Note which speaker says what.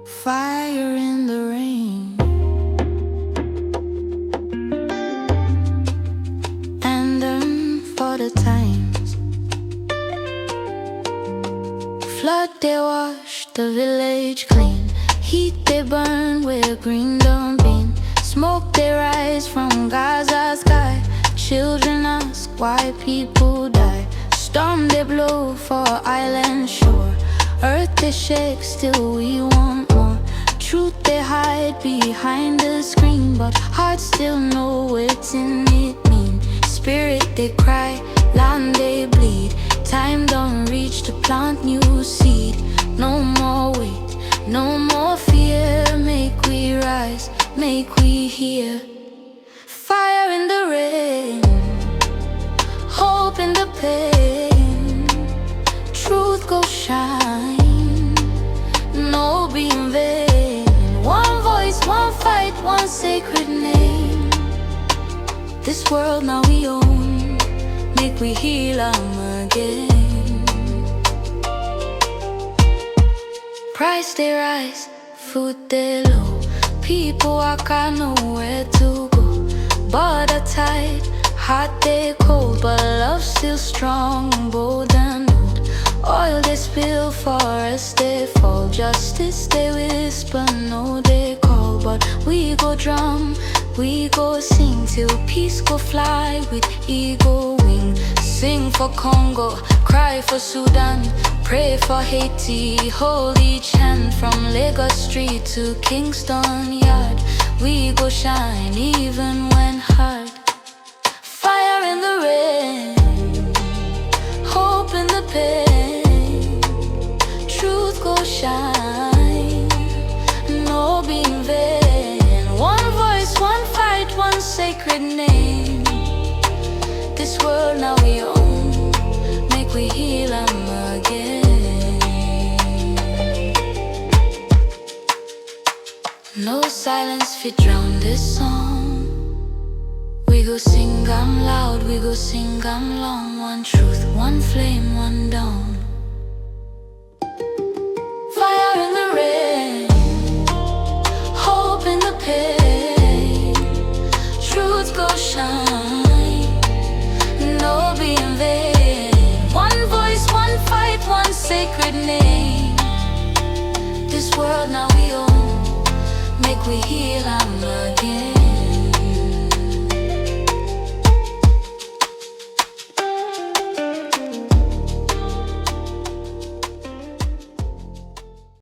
Speaker 1: Fire in the rain, Anthem for the times. Flood they wash the village clean, heat they burn where green don't been. Smoke they rise from Gaza's sky, children ask why people die. Storm they blow for island shore, earth they shake, still we want more. Truth they hide behind the screen, but hearts still know what's in it mean. Spirit they cry, land they bleed, time don't reach to plant new seed. No more wait, no more fear, make we rise, make we hear. Fire in the rain, hope in the pain, truth go shine, no be in vain. One voice, one fight, one sacred name. This world now we own, make we heal again. Price they rise, food they low, people walk out nowhere to go. Border tight, heart they cold, but love still strong, bold and old. Oil they spill, forests they fall, justice they whisper, no they call. But we go drum, we go sing, till peace go fly with eagle wing. Sing for Congo, cry for Sudan, pray for Haiti, hold each hand from Lagos Street to Kingston Yard. We go shine even when hard. Fire in the rain, hope in the pain, truth go shine, no be in vain. One voice, one fight, one sacred name. This world now we own, make we heal again. No silence fit drown this song. We go sing 'em loud, we go sing 'em long. One truth, one flame, one dawn. Fire in the rain, hope in the pain, truth go shine, no be in vain. One voice, one fight, one sacred name. This world now we own, make we heal again.